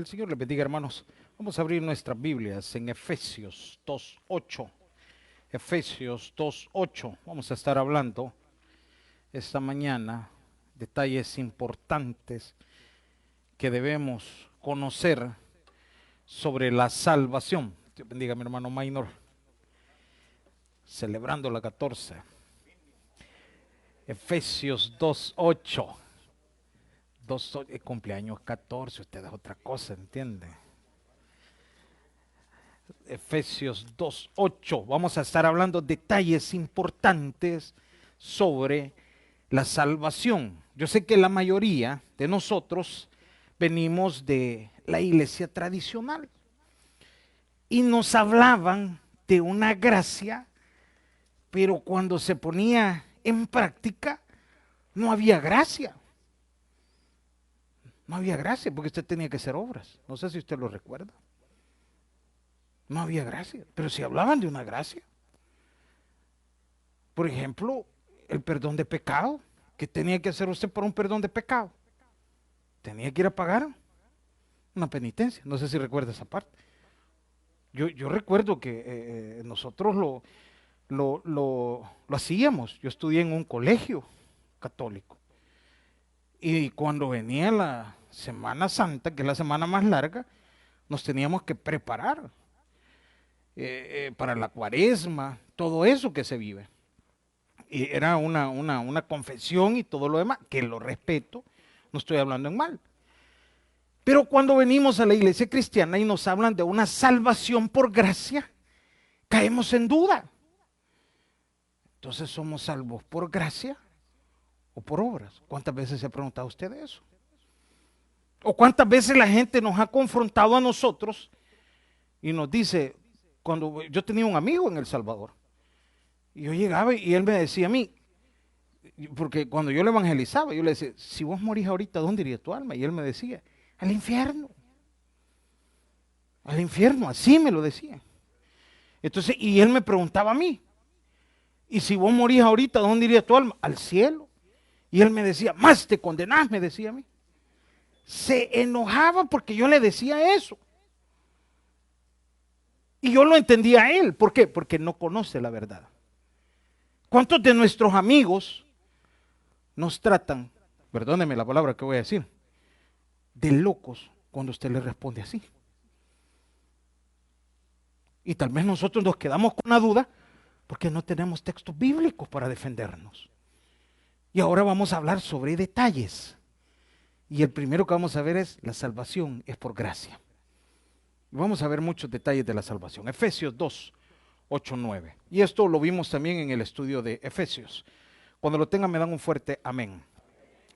Que el Señor les bendiga, hermanos. Vamos a abrir nuestras Biblias en Efesios 2:8. Efesios 2:8. Vamos a estar hablando esta mañana detalles importantes que debemos conocer sobre la salvación. Dios bendiga a mi hermano Maynor, celebrando la 14. Efesios 2:8. Cumpleaños 14, usted es otra cosa, ¿entiende? Efesios 2:8. Vamos a estar hablando detalles importantes sobre la salvación. Yo sé que la mayoría de nosotros venimos de la iglesia tradicional y nos hablaban de una gracia, pero cuando se ponía en práctica no había gracia. No había gracia porque usted tenía que hacer obras. No sé si usted lo recuerda. No había gracia, pero si hablaban de una gracia. Por ejemplo, el perdón de pecado. ¿Qué tenía que hacer usted por un perdón de pecado? Tenía que ir a pagar una penitencia. No sé si recuerda esa parte. Yo recuerdo que nosotros lo hacíamos. Yo estudié en un colegio católico. Y cuando venía la Semana Santa, que es la semana más larga, nos teníamos que preparar para la Cuaresma, todo eso que se vive. Y era una confesión y todo lo demás, que lo respeto, no estoy hablando en mal. Pero cuando venimos a la iglesia cristiana y nos hablan de una salvación por gracia, caemos en duda. Entonces, ¿somos salvos por gracia o por obras? ¿Cuántas veces se ha preguntado usted eso? ¿O cuántas veces la gente nos ha confrontado a nosotros y nos dice, cuando yo tenía un amigo en El Salvador, y yo llegaba y él me decía a mí, porque cuando yo le evangelizaba, yo le decía, si vos morís ahorita, ¿dónde iría tu alma? Y él me decía, al infierno. Al infierno, así me lo decía. Entonces, y él me preguntaba a mí, y si vos morís ahorita, ¿dónde iría tu alma? Al cielo. Y él me decía, más te condenás, me decía a mí. Se enojaba porque yo le decía eso. Y yo lo entendía a él. ¿Por qué? Porque no conoce la verdad. ¿Cuántos de nuestros amigos nos tratan, perdóneme la palabra que voy a decir, de locos cuando usted le responde así? Y tal vez nosotros nos quedamos con la duda porque no tenemos textos bíblicos para defendernos. Y ahora vamos a hablar sobre detalles. Y el primero que vamos a ver es la salvación es por gracia. Vamos a ver muchos detalles de la salvación. Efesios 2:8, 9. Y esto lo vimos también en el estudio de Efesios. Cuando lo tengan me dan un fuerte amén.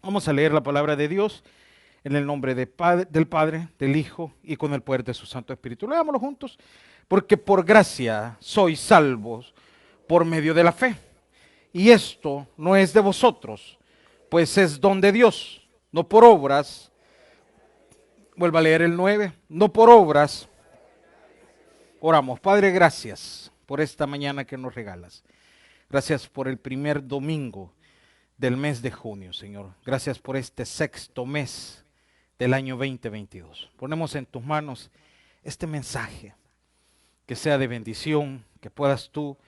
Vamos a leer la palabra de Dios en el nombre del Padre, del Hijo y con el poder de su Santo Espíritu. Leámoslo juntos. Porque por gracia sois salvos por medio de la fe. Y esto no es de vosotros, pues es don de Dios, no por obras. Vuelva a leer el 9. No por obras. Oramos. Padre, gracias por esta mañana que nos regalas. Gracias por el primer domingo del mes de junio, Señor. Gracias por este sexto mes del año 2022. Ponemos en tus manos este mensaje, que sea de bendición, que puedas tú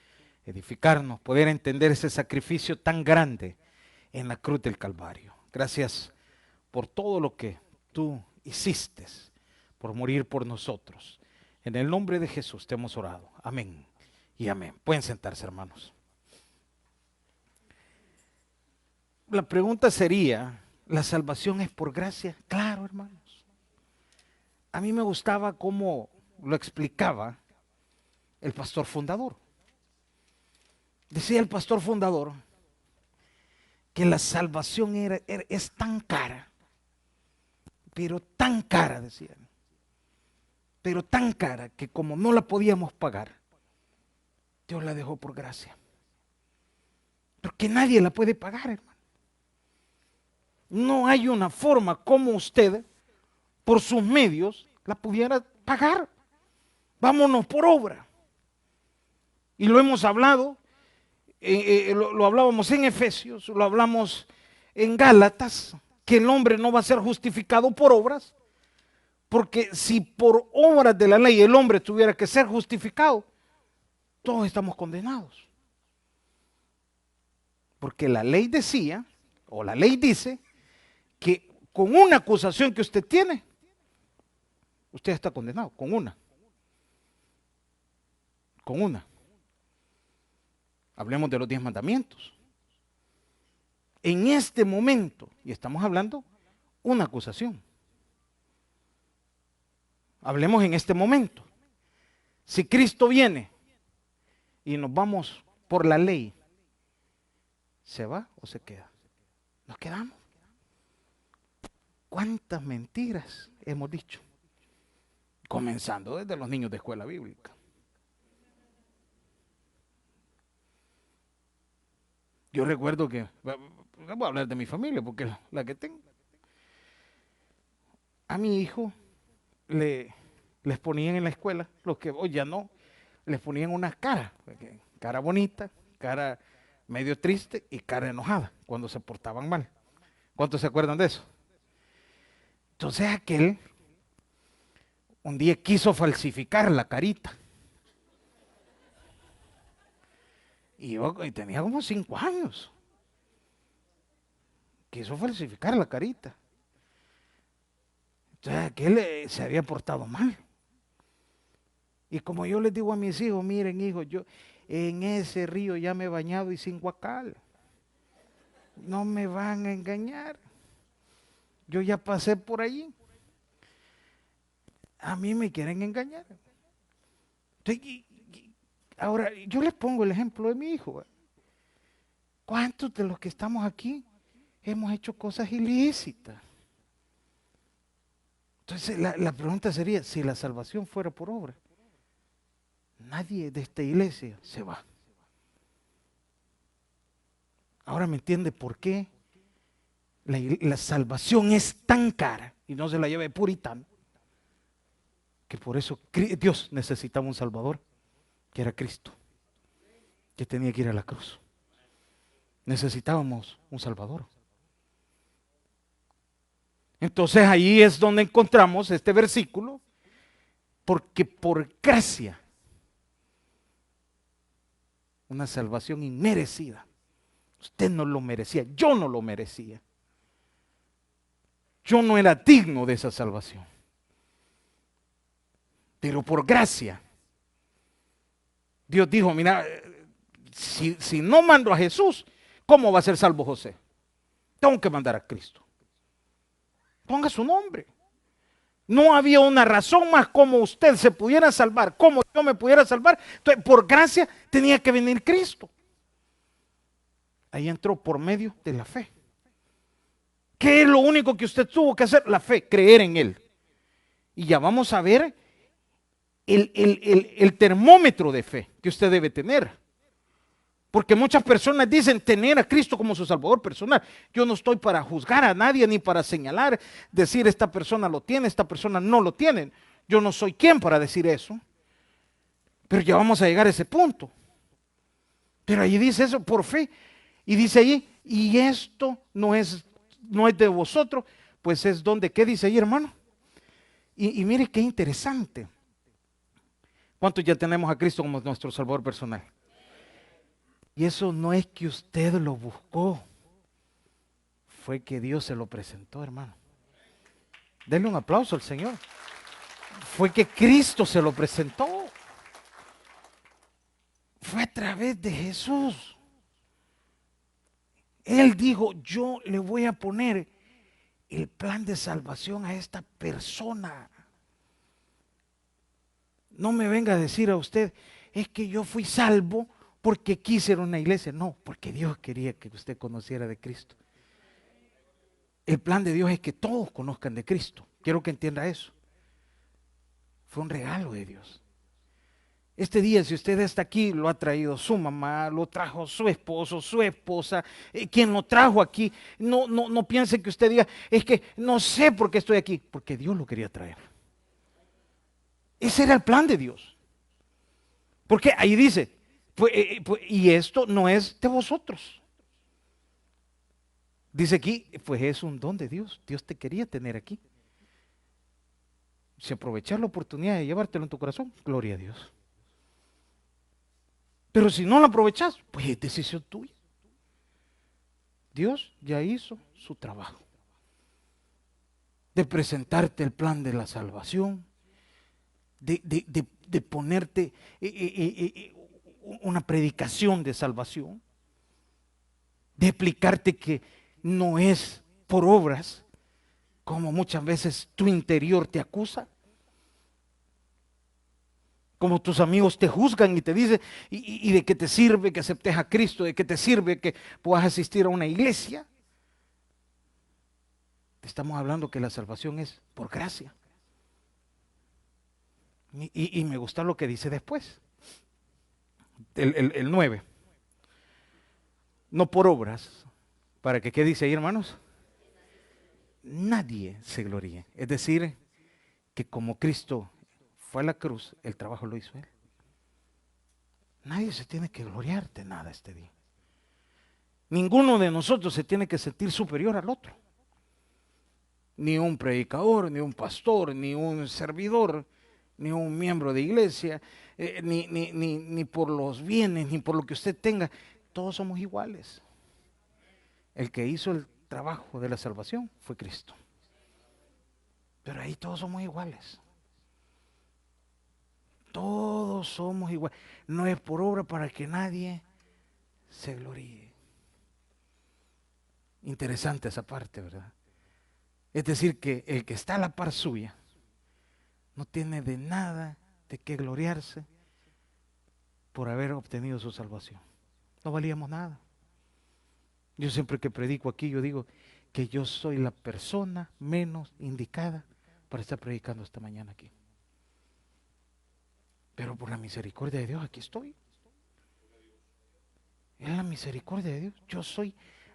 edificarnos, poder entender ese sacrificio tan grande en la cruz del Calvario. Gracias por todo lo que tú hiciste, por morir por nosotros. En el nombre de Jesús te hemos orado. Amén y amén. Pueden sentarse, hermanos. La pregunta sería, ¿la salvación es por gracia? Claro, hermanos. A mí me gustaba cómo lo explicaba el pastor fundador. Decía el pastor fundador que la salvación es tan cara, pero tan cara, decían, pero tan cara que como no la podíamos pagar, Dios la dejó por gracia. Porque nadie la puede pagar, hermano. No hay una forma como usted, por sus medios, la pudiera pagar. Vámonos por obra. Y lo hemos hablado, lo hablábamos en Efesios, lo hablamos en Gálatas, que el hombre no va a ser justificado por obras, Porque si por obras de la ley el hombre tuviera que ser justificado, todos estamos condenados. Porque la ley decía, o la ley dice, que con una acusación que usted tiene, usted está condenado, con una. Con una. Hablemos de los 10 mandamientos. En este momento, y estamos hablando, una acusación. Hablemos en este momento. Si Cristo viene y nos vamos por la ley, ¿se va o se queda? Nos quedamos. ¿Cuántas mentiras hemos dicho? Comenzando desde los niños de escuela bíblica. Yo recuerdo que, voy a hablar de mi familia porque la que tengo. A mi hijo les ponían en la escuela, los que hoy ya no, les ponían una cara, cara bonita, cara medio triste y cara enojada cuando se portaban mal. ¿Cuántos se acuerdan de eso? Entonces aquel un día quiso falsificar la carita. Y tenía como 5 años. Quiso falsificar la carita. Entonces aquel se había portado mal. Y como yo les digo a mis hijos, miren hijos, yo en ese río ya me he bañado y sin guacal. No me van a engañar. Yo ya pasé por allí. A mí me quieren engañar. Entonces, ahora, yo les pongo el ejemplo de mi hijo. ¿Cuántos de los que estamos aquí hemos hecho cosas ilícitas? Entonces, la pregunta sería, si la salvación fuera por obra, nadie de esta iglesia se va. Ahora me entiende por qué la salvación es tan cara y no se la lleva de puritano, que por eso Dios necesitaba un Salvador, que era Cristo, que tenía que ir a la cruz. Necesitábamos un Salvador. Entonces ahí es donde encontramos este versículo, porque por gracia, una salvación inmerecida. Usted no lo merecía, yo no lo merecía. Yo no era digno de esa salvación. Pero por gracia, Dios dijo, mira, si no mando a Jesús, ¿cómo va a ser salvo José? Tengo que mandar a Cristo. Ponga su nombre. No había una razón más como usted se pudiera salvar, como yo me pudiera salvar. Entonces, por gracia tenía que venir Cristo. Ahí entró por medio de la fe. ¿Qué es lo único que usted tuvo que hacer? La fe, creer en Él. Y ya vamos a ver el termómetro de fe que usted debe tener. Porque muchas personas dicen tener a Cristo como su Salvador personal. Yo no estoy para juzgar a nadie ni para señalar, decir esta persona lo tiene, esta persona no lo tiene. Yo no soy quien para decir eso. Pero ya vamos a llegar a ese punto. Pero ahí dice eso por fe. Y dice ahí, y esto no es de vosotros, pues es donde, ¿qué dice ahí, hermano? Y mire qué interesante. ¿Cuántos ya tenemos a Cristo como nuestro Salvador personal? Y eso no es que usted lo buscó, fue que Dios se lo presentó, hermano. Denle un aplauso al Señor. Fue que Cristo se lo presentó. Fue a través de Jesús. Él dijo, yo le voy a poner el plan de salvación a esta persona. No me venga a decir a usted, es que yo fui salvo porque quise ir a una iglesia. No, porque Dios quería que usted conociera de Cristo. El plan de Dios es que todos conozcan de Cristo. Quiero que entienda eso. Fue un regalo de Dios. Este día, si usted está aquí, lo ha traído su mamá, lo trajo su esposo, su esposa, quien lo trajo aquí. No piense que usted diga, es que no sé por qué estoy aquí, porque Dios lo quería traer. Ese era el plan de Dios. Porque ahí dice, y esto no es de vosotros. Dice aquí, pues es un don de Dios. Dios te quería tener aquí. Si aprovechas la oportunidad de llevártelo en tu corazón, gloria a Dios. Pero si no la aprovechas, pues es decisión tuya. Dios ya hizo su trabajo de presentarte el plan de la salvación, de ponerte una predicación de salvación, de explicarte que no es por obras, como muchas veces tu interior te acusa, como tus amigos te juzgan y te dicen, y de qué te sirve que aceptes a Cristo, de qué te sirve que puedas asistir a una iglesia. Te estamos hablando que la salvación es por gracia. Y me gusta lo que dice después, el 9. No por obras, para que, ¿qué dice ahí, hermanos? Nadie se gloríe. Es decir, que como Cristo fue a la cruz, el trabajo lo hizo Él. Nadie se tiene que gloriar de nada este día. Ninguno de nosotros se tiene que sentir superior al otro. Ni un predicador, ni un pastor, ni un servidor, ni un miembro de iglesia, ni por los bienes, ni por lo que usted tenga. Todos somos iguales. El que hizo el trabajo de la salvación fue Cristo. Pero ahí todos somos iguales. Todos somos iguales. No es por obra para que nadie se gloríe. Interesante esa parte, ¿verdad? Es decir, que el que está a la par suya no tiene de nada de qué gloriarse por haber obtenido su salvación. No valíamos nada. Yo siempre que predico aquí, yo digo que yo soy la persona menos indicada para estar predicando esta mañana aquí. Pero por la misericordia de Dios aquí estoy. Es la misericordia de Dios. Yo soy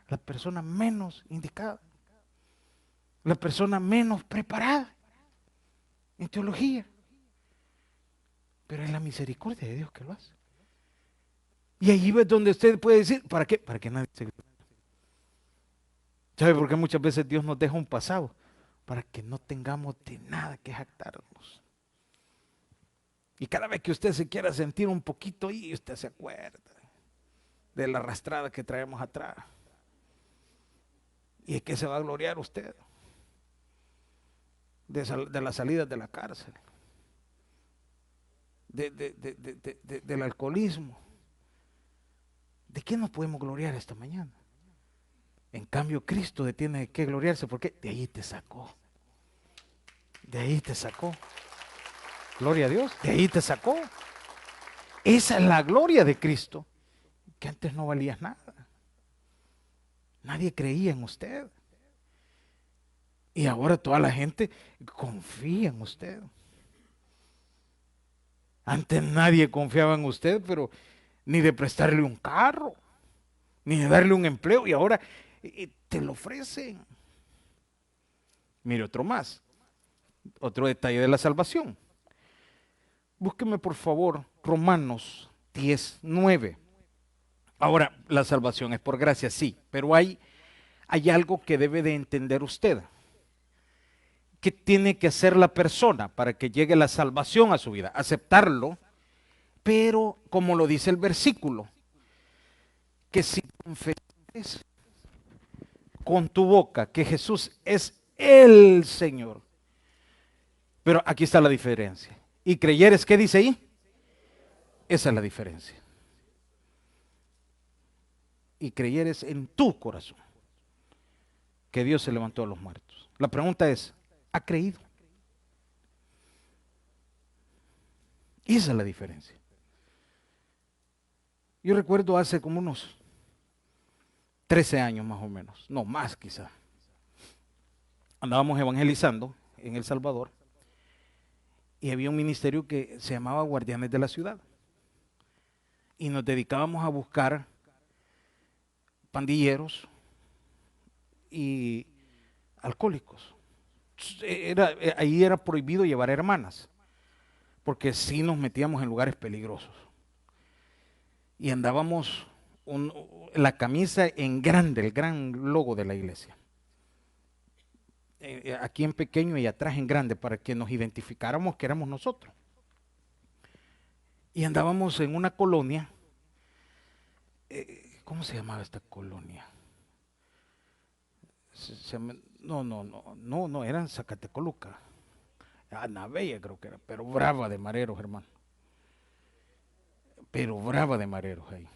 la persona menos indicada, la persona menos preparada en teología. Pero es la misericordia de Dios que lo hace. Y ahí es donde usted puede decir, ¿para qué? Para que nadie se gloríe. ¿Sabe por qué muchas veces Dios nos deja un pasado? Para que no tengamos de nada que jactarnos. Y cada vez que usted se quiera sentir un poquito ahí, usted se acuerda de la arrastrada que traemos atrás. Y es que se va a gloriar usted de las salidas de la cárcel, del alcoholismo. ¿De qué nos podemos gloriar esta mañana? En cambio, Cristo tiene que gloriarse porque de ahí te sacó. De ahí te sacó. Gloria a Dios. De ahí te sacó. Esa es la gloria de Cristo, que antes no valías nada. Nadie creía en usted. Y ahora toda la gente confía en usted. Antes nadie confiaba en usted, pero ni de prestarle un carro, ni de darle un empleo, y ahora te lo ofrecen. Mire, otro más, otro detalle de la salvación. Búsqueme por favor Romanos 10:9. Ahora, la salvación es por gracia, sí, pero hay algo que debe de entender usted. ¿Qué tiene que hacer la persona para que llegue la salvación a su vida? Aceptarlo, pero como lo dice el versículo, que si confesas con tu boca que Jesús es el Señor. Pero aquí está la diferencia. Y creyeres, ¿qué dice ahí? Esa es la diferencia. Y creyeres en tu corazón que Dios se levantó a los muertos. La pregunta es, ¿ha creído? Esa es la diferencia. Yo recuerdo hace como unos 13 años más o menos, no más quizá. Andábamos evangelizando en El Salvador y había un ministerio que se llamaba Guardianes de la Ciudad. Y nos dedicábamos a buscar pandilleros y alcohólicos. Ahí era prohibido llevar hermanas, porque sí nos metíamos en lugares peligrosos. Y andábamos la camisa en grande, el gran logo de la iglesia. aquí en pequeño y atrás en grande, para que nos identificáramos que éramos nosotros. Y andábamos en una colonia, ¿cómo se llamaba esta colonia? No, era en Zacatecoluca. Ana Bella creo que era, pero brava de mareros, hermano. Pero brava de mareros ahí.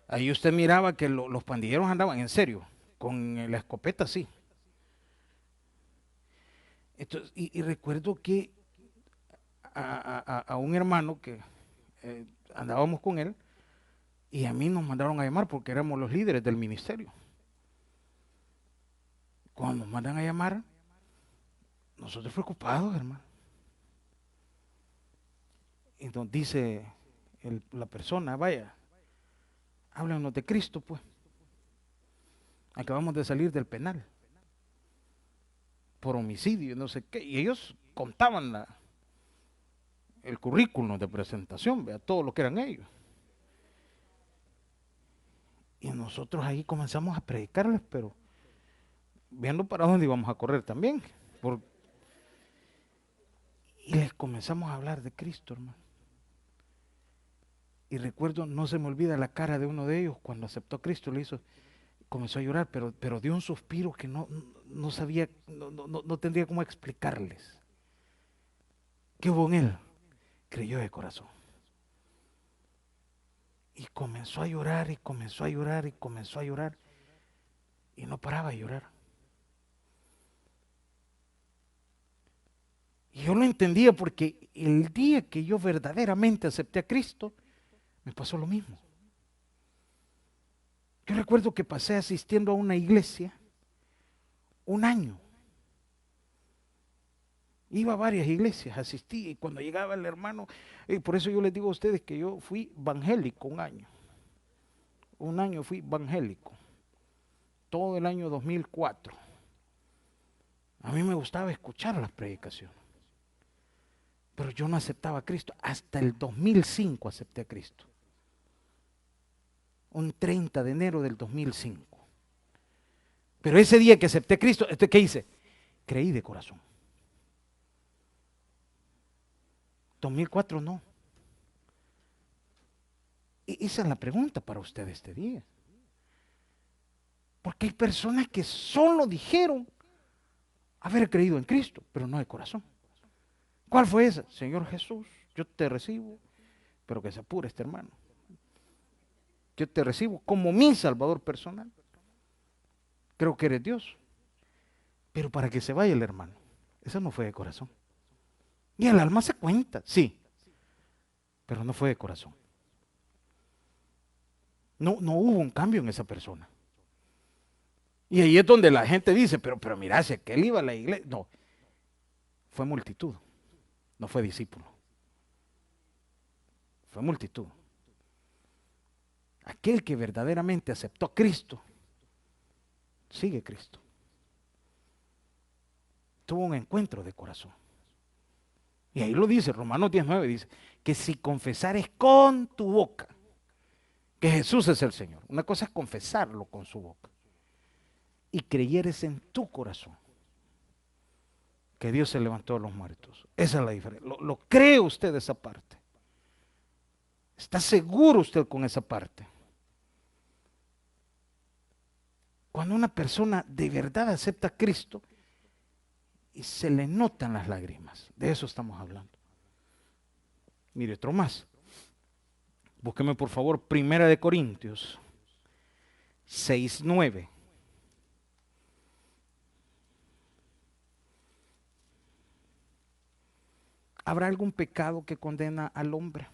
Ahí usted miraba que los pandilleros andaban en serio, con la escopeta sí. Entonces, y recuerdo que a un hermano que andábamos con él, y a mí nos mandaron a llamar porque éramos los líderes del ministerio. Cuando nos mandan a llamar, nosotros preocupados, hermano. Entonces dice la persona, vaya, háblanos de Cristo, pues. Acabamos de salir del penal por homicidio, no sé qué. Y ellos contaban el currículum de presentación, vea, todo lo que eran ellos. Y nosotros ahí comenzamos a predicarles, pero viendo para dónde íbamos a correr también. Y les comenzamos a hablar de Cristo, hermano. Y recuerdo, no se me olvida la cara de uno de ellos cuando aceptó a Cristo, comenzó a llorar, pero dio un suspiro que no sabía, no tendría cómo explicarles. ¿Qué hubo en él? Creyó de corazón. Y comenzó a llorar, y comenzó a llorar, y comenzó a llorar. Y no paraba de llorar. Y yo lo entendía porque el día que yo verdaderamente acepté a Cristo, me pasó lo mismo. Yo recuerdo que pasé asistiendo a una iglesia un año. Iba a varias iglesias, asistí, y cuando llegaba el hermano, por eso yo les digo a ustedes que yo fui evangélico un año. Un año fui evangélico. Todo el año 2004. A mí me gustaba escuchar las predicaciones. Pero yo no aceptaba a Cristo. Hasta el 2005 acepté a Cristo. Un 30 de enero del 2005. Pero ese día que acepté a Cristo, ¿qué hice? Creí de corazón. 2004 no. Y esa es la pregunta para usted este día. Porque hay personas que solo dijeron haber creído en Cristo, pero no de corazón. ¿Cuál fue esa? Señor Jesús, yo te recibo, pero que se apure este hermano. Yo te recibo como mi Salvador personal. Creo que eres Dios. Pero para que se vaya el hermano, eso no fue de corazón. Y el alma se cuenta, sí, pero no fue de corazón. No hubo un cambio en esa persona. Y ahí es donde la gente dice, pero mira, si aquel iba a la iglesia. No, fue multitud, no fue discípulo. Fue multitud. Aquel que verdaderamente aceptó a Cristo, sigue Cristo. Tuvo un encuentro de corazón. Y ahí lo dice, Romanos 19, dice, que si confesares con tu boca que Jesús es el Señor, una cosa es confesarlo con su boca, y creyeres en tu corazón que Dios se levantó de los muertos. Esa es la diferencia. ¿Lo cree usted esa parte? ¿Está seguro usted con esa parte? Cuando una persona de verdad acepta a Cristo y se le notan las lágrimas, de eso estamos hablando. Mire, otro más. Búsqueme por favor Primera de Corintios 6:9. ¿Habrá algún pecado que condena al hombre?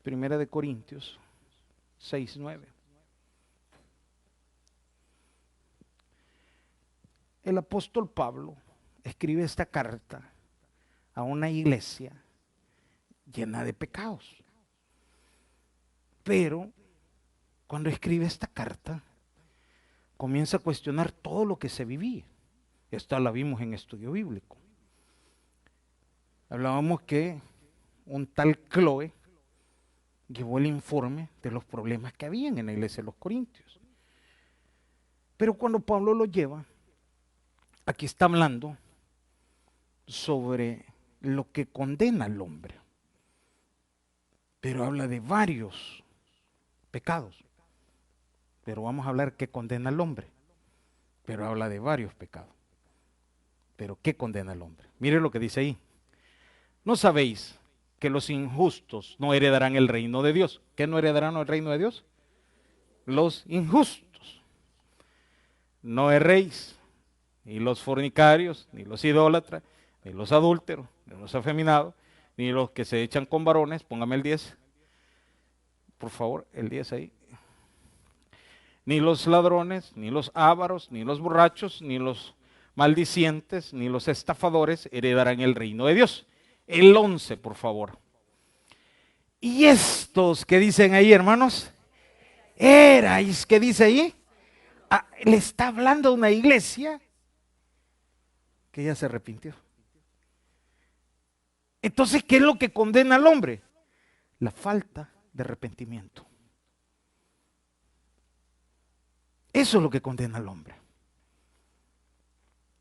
Primera de Corintios 6:9. El apóstol Pablo escribe esta carta a una iglesia llena de pecados. Pero cuando escribe esta carta, comienza a cuestionar todo lo que se vivía. Esta la vimos en estudio bíblico. Hablábamos que un tal Chloe llevó el informe de los problemas que habían en la iglesia de los Corintios. Pero cuando Pablo lo lleva, aquí está hablando sobre lo que condena al hombre. Pero habla de varios pecados. Pero vamos a hablar qué condena al hombre. Pero habla de varios pecados. Pero ¿qué condena al hombre? Mire lo que dice ahí. ¿No sabéis que los injustos no heredarán el reino de Dios? ¿Qué no heredarán el reino de Dios? Los injustos. No erréis, ni los fornicarios, ni los idólatras, ni los adúlteros, ni los afeminados, ni los que se echan con varones. Póngame el 10. Por favor, el 10 ahí. Ni los ladrones, ni los ávaros, ni los borrachos, ni los maldicientes, ni los estafadores heredarán el reino de Dios. El 11, por favor. Y estos que dicen ahí, hermanos, erais, ¿qué dice ahí? Le está hablando a una iglesia que ya se arrepintió. Entonces, ¿qué es lo que condena al hombre? La falta de arrepentimiento. Eso es lo que condena al hombre.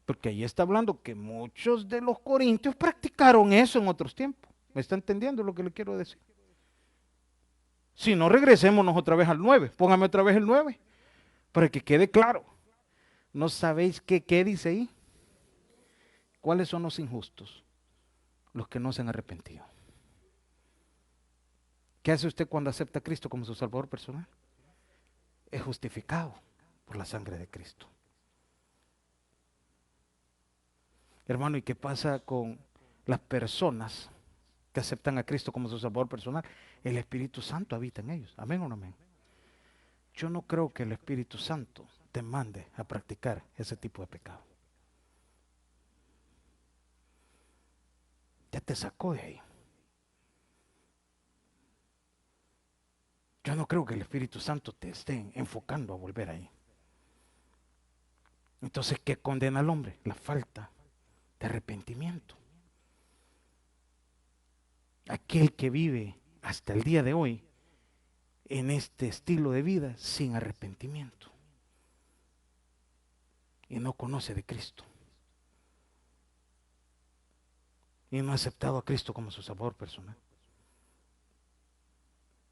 Porque ahí está hablando que muchos de los corintios practicaron eso en otros tiempos. ¿Me está entendiendo lo que le quiero decir? Si no, regresémonos otra vez al 9. Póngame otra vez el 9. Para que quede claro. ¿No sabéis qué dice ahí? ¿Cuáles son los injustos? Los que no se han arrepentido. ¿Qué hace usted cuando acepta a Cristo como su Salvador personal? Es justificado por la sangre de Cristo. Hermano, ¿y qué pasa con las personas que aceptan a Cristo como su Salvador personal? El Espíritu Santo habita en ellos. ¿Amén o no amén? Yo no creo que el Espíritu Santo te mande a practicar ese tipo de pecado. Ya te sacó de ahí. Yo no creo que el Espíritu Santo te esté enfocando a volver ahí. Entonces, ¿qué condena al hombre? La falta de arrepentimiento. Aquel que vive hasta el día de hoy en este estilo de vida sin arrepentimiento y no conoce de Cristo y no ha aceptado a Cristo como su Salvador personal.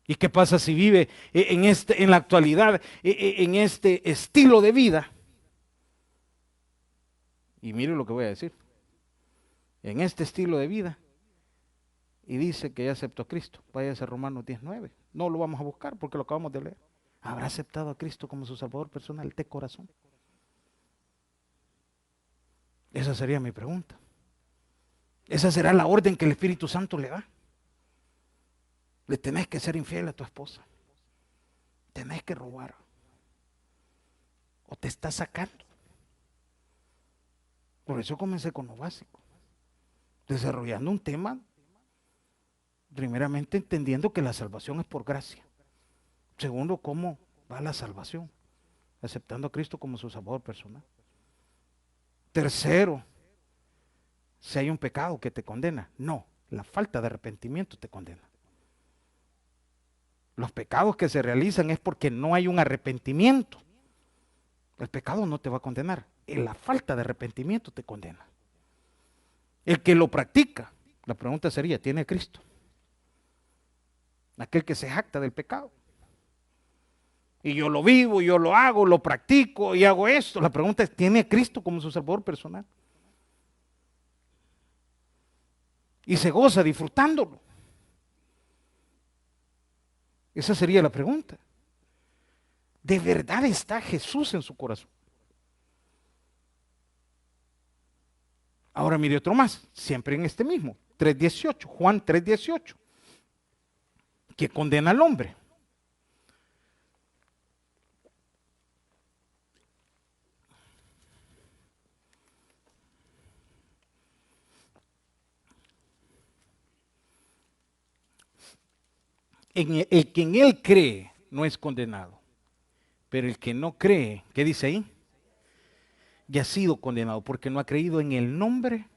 ¿Y qué pasa si vive en la actualidad, en este estilo de vida? Y mire lo que voy a decir. En este estilo de vida, y dice que ya aceptó a Cristo. Váyase a Romanos 19. No lo vamos a buscar porque lo acabamos de leer. ¿Habrá aceptado a Cristo como su Salvador personal de corazón? Esa sería mi pregunta. Esa será la orden que el Espíritu Santo le da. Le tenés que ser infiel a tu esposa. Tenés que robar. O te está sacando. Por eso comencé con lo básico. Desarrollando un tema, primeramente entendiendo que la salvación es por gracia. Segundo, ¿cómo va la salvación? Aceptando a Cristo como su Salvador personal. Tercero, si hay un pecado que te condena. No, la falta de arrepentimiento te condena. Los pecados que se realizan es porque no hay un arrepentimiento. El pecado no te va a condenar. La falta de arrepentimiento te condena. El que lo practica, la pregunta sería, ¿tiene a Cristo? Aquel que se jacta del pecado. Y yo lo vivo, yo lo hago, lo practico y hago esto. La pregunta es, ¿tiene a Cristo como su Salvador personal? Y se goza disfrutándolo. Esa sería la pregunta. ¿De verdad está Jesús en su corazón? Ahora mire otro más, siempre en este mismo, 3:18, Juan 3:18, que condena al hombre. El que en él cree no es condenado, Pero el que no cree, ¿qué dice ahí? Ya ha sido condenado porque no ha creído en el nombre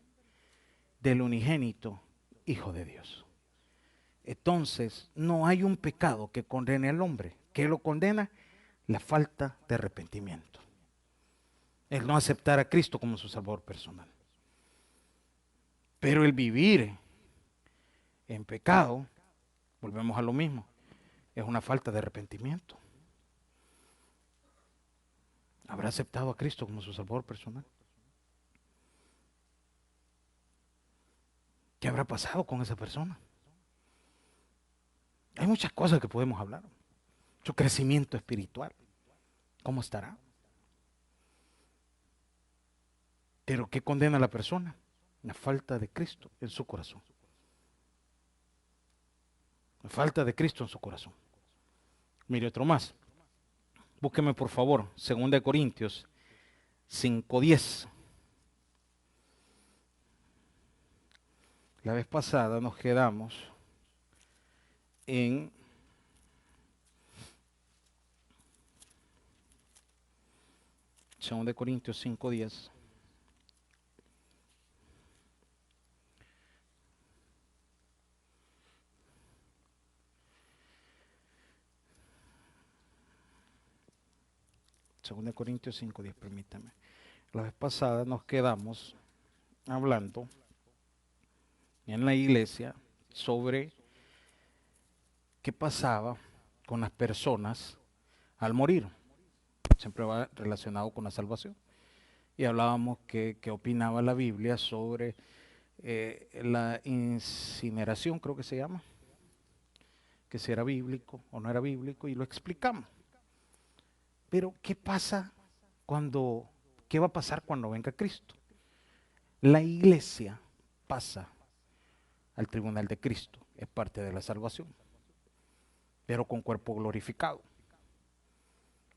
del unigénito Hijo de Dios. Entonces, no hay un pecado que condene al hombre. ¿Qué lo condena? La falta de arrepentimiento. El no aceptar a Cristo como su Salvador personal. Pero el vivir en pecado, volvemos a lo mismo, es una falta de arrepentimiento. ¿Habrá aceptado a Cristo como su Salvador personal? ¿Qué habrá pasado con esa persona? Hay muchas cosas que podemos hablar. Su crecimiento espiritual, ¿cómo estará? Pero ¿qué condena a la persona? La falta de Cristo en su corazón. La falta de Cristo en su corazón. Mire otro más. Búsqueme por favor, 2 Corintios 5:10. La vez pasada nos quedamos en Segunda de Corintios 5:10. Segunda de Corintios 5:10, permítame. La vez pasada nos quedamos hablando en la iglesia sobre qué pasaba con las personas al morir. Siempre va relacionado con la salvación. Y hablábamos que opinaba la Biblia sobre la incineración, creo que se llama, que si era bíblico o no era bíblico, y lo explicamos. Pero ¿qué pasa qué va a pasar cuando venga Cristo? La iglesia pasa al tribunal de Cristo, es parte de la salvación, pero con cuerpo glorificado.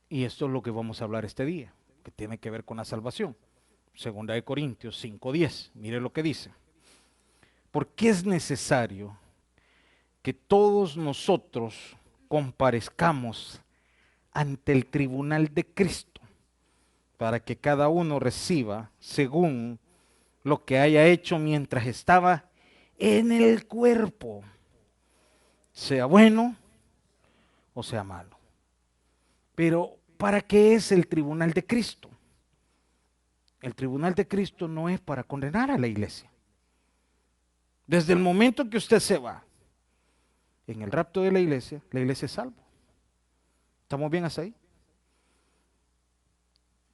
Y esto es lo que vamos a hablar este día, que tiene que ver con la salvación. Segunda de Corintios 5:10, mire lo que dice. Porque es necesario que todos nosotros comparezcamos ante el tribunal de Cristo, para que cada uno reciba según lo que haya hecho mientras estaba en el cuerpo, sea bueno o sea malo. Pero ¿para qué es el tribunal de Cristo? El tribunal de Cristo no es para condenar a la iglesia. Desde el momento que usted se va en el rapto de la iglesia es salvo. ¿Estamos bien hasta ahí?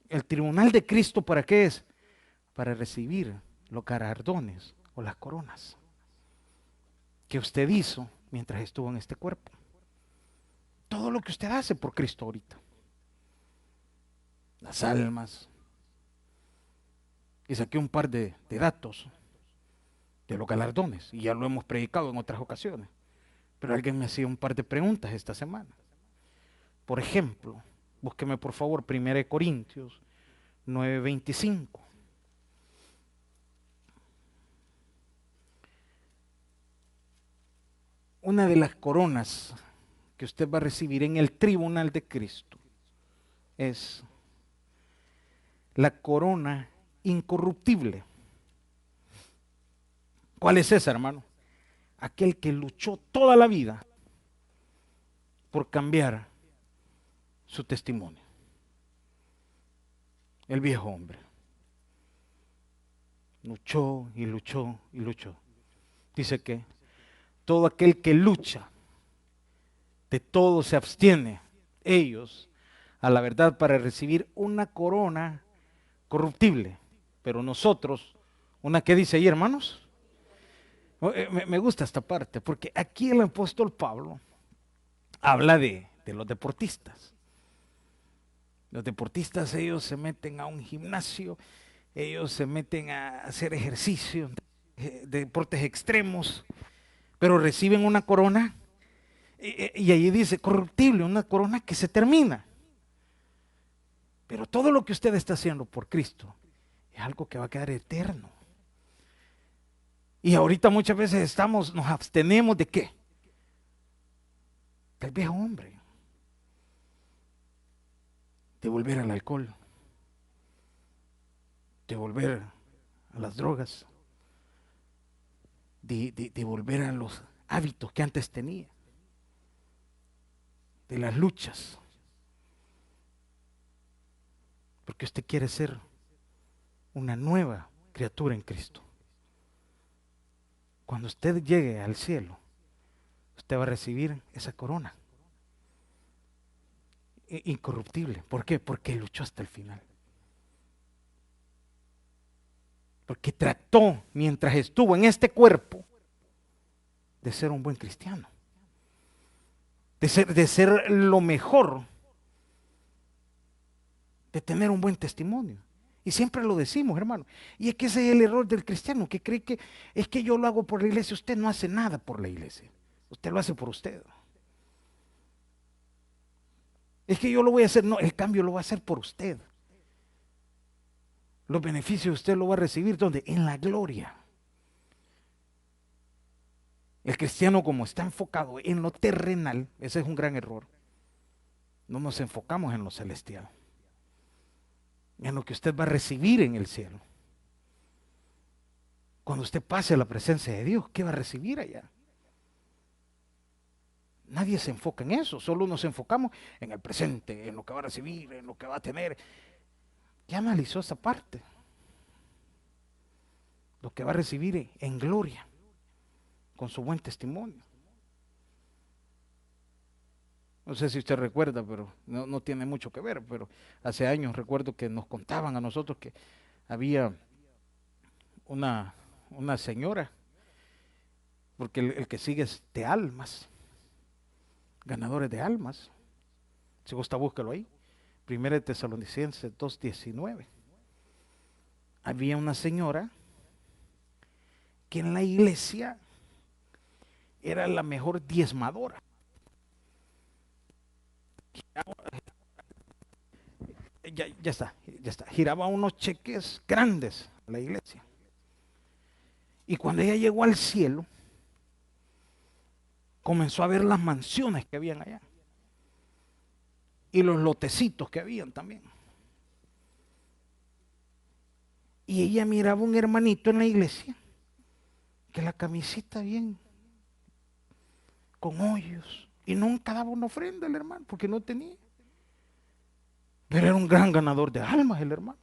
El tribunal de Cristo, ¿para qué es? Para recibir los galardones o las coronas que usted hizo mientras estuvo en este cuerpo. Todo lo que usted hace por Cristo ahorita. Las almas. Y saqué un par de datos de los galardones, y ya lo hemos predicado en otras ocasiones. Pero alguien me hacía un par de preguntas esta semana. Por ejemplo, búsqueme por favor 1 Corintios 9:25. Una de las coronas que usted va a recibir en el tribunal de Cristo es la corona incorruptible. ¿Cuál es esa, hermano? Aquel que luchó toda la vida por cambiar su testimonio. El viejo hombre. Luchó y luchó y luchó. Dice que todo aquel que lucha, de todo se abstiene, ellos, a la verdad, para recibir una corona corruptible. Pero nosotros, ¿una qué dice ahí, hermanos? Me gusta esta parte, porque aquí el apóstol Pablo habla de los deportistas. Los deportistas, ellos se meten a un gimnasio, ellos se meten a hacer ejercicio, deportes extremos, pero reciben una corona, y ahí dice corruptible, una corona que se termina. Pero todo lo que usted está haciendo por Cristo es algo que va a quedar eterno. Y ahorita muchas veces nos abstenemos ¿de qué? Del viejo hombre. de volver al alcohol, de volver a las drogas, de volver a los hábitos que antes tenía, de las luchas, porque usted quiere ser una nueva criatura en Cristo. Cuando usted llegue al cielo, usted va a recibir esa corona incorruptible. ¿Por qué? Porque luchó hasta el final. Porque trató, mientras estuvo en este cuerpo, de ser un buen cristiano, de ser lo mejor, de tener un buen testimonio. Y siempre lo decimos, hermano. Y es que ese es el error del cristiano, que cree que es que yo lo hago por la iglesia. Usted no hace nada por la iglesia. Usted lo hace por usted. Es que yo lo voy a hacer. No, el cambio lo va a hacer por usted. Los beneficios usted lo va a recibir. ¿Dónde? En la gloria. El cristiano, como está enfocado en lo terrenal, ese es un gran error. No nos enfocamos en lo celestial, en lo que usted va a recibir en el cielo. Cuando usted pase a la presencia de Dios, ¿qué va a recibir allá? Nadie se enfoca en eso, solo nos enfocamos en el presente, en lo que va a recibir, en lo que va a tener. Ya analizó esa parte. Lo que va a recibir en gloria, con su buen testimonio. No sé si usted recuerda, pero no tiene mucho que ver, pero hace años recuerdo que nos contaban a nosotros que había una señora, porque el que sigue es de almas, ganadores de almas. Si gusta, búscalo ahí. 1 Tesalonicenses 2:19. Había una señora que en la iglesia era la mejor diezmadora. Ya está. Giraba unos cheques grandes a la iglesia. Y cuando ella llegó al cielo, comenzó a ver las mansiones que habían allá. Y los lotecitos que habían también. Y ella miraba un hermanito en la iglesia, que la camisita bien, con hoyos. Y nunca daba una ofrenda el hermano, porque no tenía. Pero era un gran ganador de almas el hermano.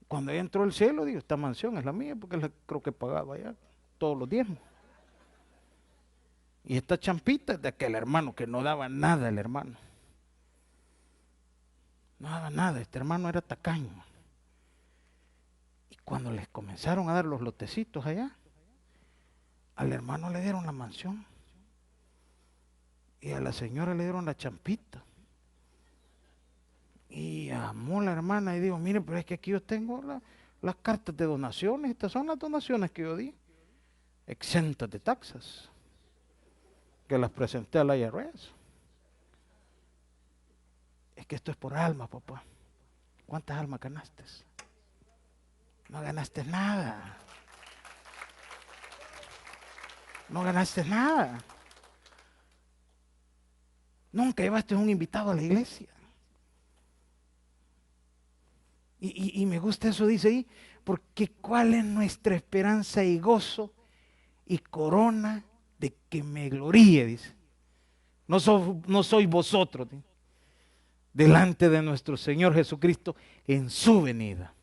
Cuando ella entró al cielo, digo, esta mansión es la mía, porque creo que pagaba allá todos los diezmos. Y esta champita es de aquel hermano que no daba nada el hermano. No daba nada, este hermano era tacaño. Y cuando les comenzaron a dar los lotecitos allá, al hermano le dieron la mansión. Y a la señora le dieron la champita. Y amó la hermana y dijo, mire, pero es que aquí yo tengo las cartas de donaciones. Estas son las donaciones que yo di, exentas de taxas, que las presenté a la IRS. Es que esto es por alma, papá. ¿Cuántas almas ganaste? No ganaste nada. No ganaste nada. Nunca llevaste un invitado a la iglesia. Y me gusta eso, dice ahí, porque cuál es nuestra esperanza y gozo y corona de que me gloríe, dice. No sois vosotros, ¿sí? Delante de nuestro Señor Jesucristo en su venida.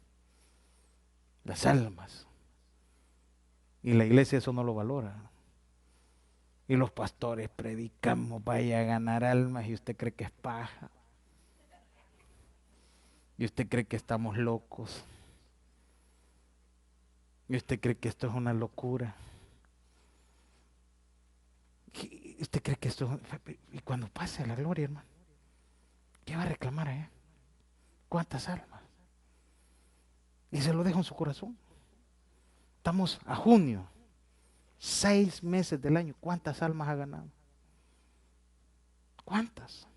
Las almas. Y la iglesia eso no lo valora. Y los pastores predicamos, vaya a ganar almas y usted cree que es paja. Y usted cree que estamos locos. Y usted cree que esto es una locura. Y usted cree que esto es... Y cuando pase la gloria, hermano, ¿qué va a reclamar allá? ¿Cuántas almas? Y se lo dejo en su corazón. Estamos a junio, 6 meses del año. ¿Cuántas almas ha ganado? ¿Cuántas?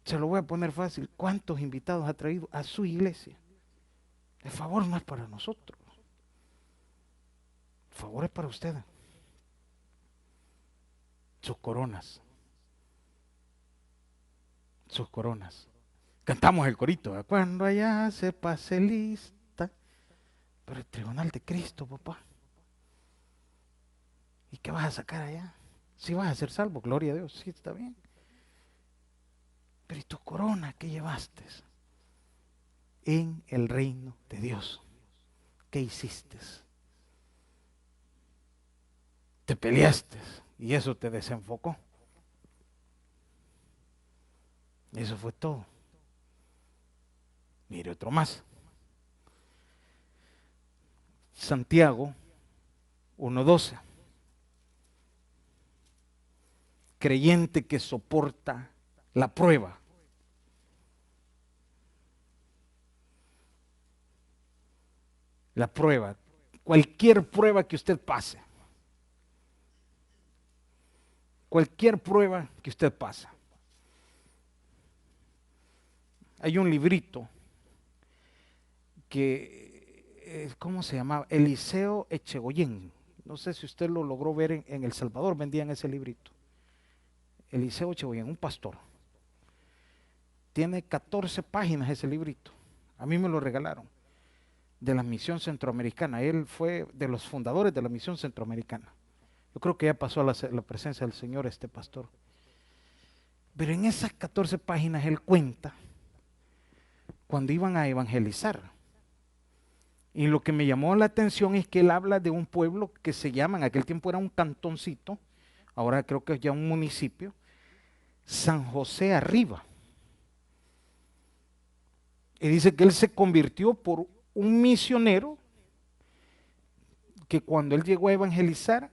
Se lo voy a poner fácil. ¿Cuántos invitados ha traído a su iglesia? El favor no es para nosotros. El favor es para ustedes. Sus coronas. sus coronas. Cantamos el corito, ¿verdad? Cuando allá se pase lista. Pero el tribunal de Cristo, papá. ¿Y qué vas a sacar allá? Si vas a ser salvo, gloria a Dios, sí, está bien. Pero ¿y tu corona qué llevaste en el reino de Dios? ¿Qué hiciste? Te peleaste y eso te desenfocó. Eso fue todo. Mire otro más. Santiago 1:12. Creyente que soporta la prueba. La prueba. Cualquier prueba que usted pase. Cualquier prueba que usted pase. Hay un librito que, ¿cómo se llamaba? Eliseo Echegoyen. No sé si usted lo logró ver en El Salvador, vendían ese librito. Eliseo Echegoyen, un pastor. Tiene 14 páginas ese librito. A mí me lo regalaron. De la misión centroamericana. Él fue de los fundadores de la misión centroamericana. Yo creo que ya pasó a la presencia del Señor este pastor. Pero en esas 14 páginas él cuenta cuando iban a evangelizar. Y lo que me llamó la atención es que él habla de un pueblo que se llama, en aquel tiempo era un cantoncito, ahora creo que es ya un municipio, San José Arriba. Y dice que él se convirtió por un misionero que cuando él llegó a evangelizar,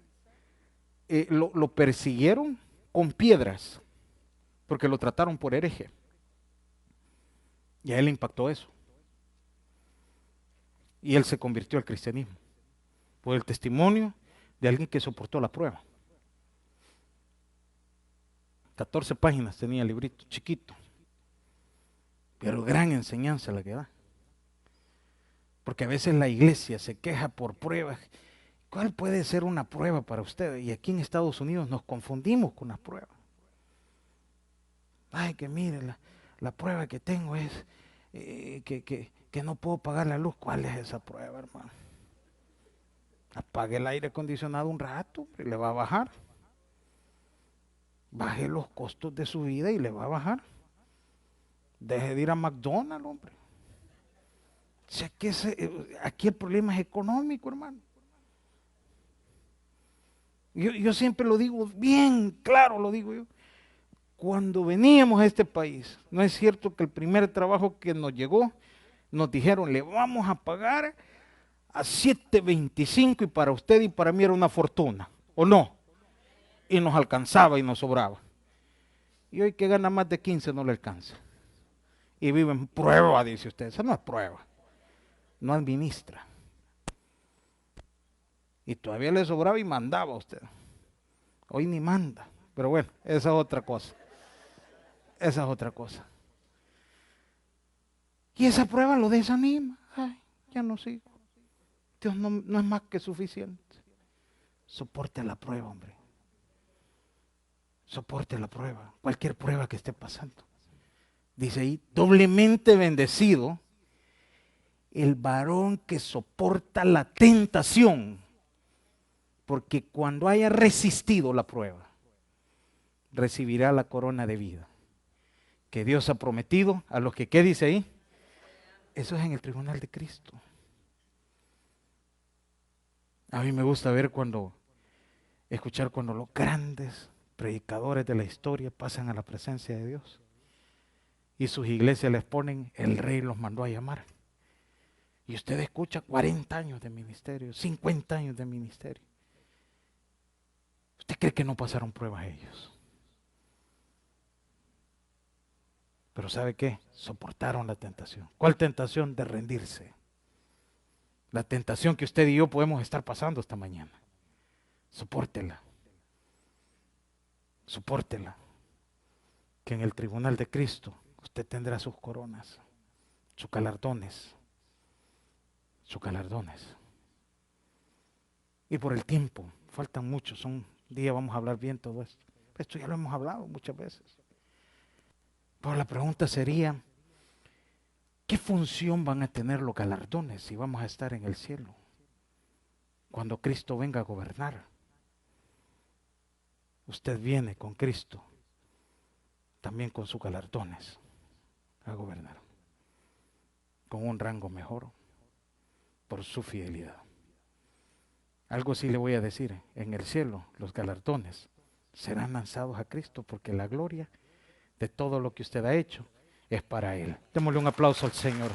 lo persiguieron con piedras, porque lo trataron por hereje. Y a él le impactó eso. Y él se convirtió al cristianismo por el testimonio de alguien que soportó la prueba. 14 páginas tenía el librito, chiquito, pero gran enseñanza la que da. Porque a veces la iglesia se queja por pruebas. ¿Cuál puede ser una prueba para ustedes? Y aquí en Estados Unidos nos confundimos con las pruebas. Ay, que mire, la prueba que tengo es que no puedo pagar la luz. ¿Cuál es esa prueba, hermano? Apague el aire acondicionado un rato y le va a bajar. Baje los costos de su vida y le va a bajar. Deje de ir a McDonald's, hombre. O sea, que aquí el problema es económico, hermano. Yo siempre lo digo bien claro, lo digo yo. Cuando veníamos a este país, no es cierto que el primer trabajo que nos llegó, nos dijeron, le vamos a pagar a 7.25 y para usted y para mí era una fortuna, ¿o no? Y nos alcanzaba y nos sobraba. Y hoy que gana más de 15 no le alcanza. Y vive en prueba, dice usted. Esa no es prueba. No administra. Y todavía le sobraba y mandaba a usted. Hoy ni manda. Pero bueno, esa es otra cosa. Esa es otra cosa. Y esa prueba lo desanima. Ay, ya no sigo. Dios no es más que suficiente. Soporte la prueba, hombre. Soporte la prueba. Cualquier prueba que esté pasando. Dice ahí, doblemente bendecido el varón que soporta la tentación. Porque cuando haya resistido la prueba, recibirá la corona de vida que Dios ha prometido a los que, ¿qué dice ahí? Eso es en el tribunal de Cristo. A mí me gusta ver escuchar cuando los grandes predicadores de la historia pasan a la presencia de Dios y sus iglesias les ponen, el rey los mandó a llamar. Y usted escucha 40 años de ministerio, 50 años de ministerio. ¿Usted cree que no pasaron pruebas ellos? Pero ¿sabe qué? Soportaron la tentación. ¿Cuál tentación? De rendirse. La tentación que usted y yo podemos estar pasando esta mañana. Sopórtela. Sopórtela. Que en el tribunal de Cristo usted tendrá sus coronas, sus galardones. Sus galardones. Y por el tiempo, faltan muchos. Un día vamos a hablar bien todo esto. Esto ya lo hemos hablado muchas veces. Pero la pregunta sería, ¿qué función van a tener los galardones si vamos a estar en el cielo? Cuando Cristo venga a gobernar. Usted viene con Cristo, también con sus galardones, a gobernar. Con un rango mejor, por su fidelidad. Algo sí le voy a decir, en el cielo los galardones serán lanzados a Cristo porque la gloria de todo lo que usted ha hecho es para Él. Démosle un aplauso al Señor.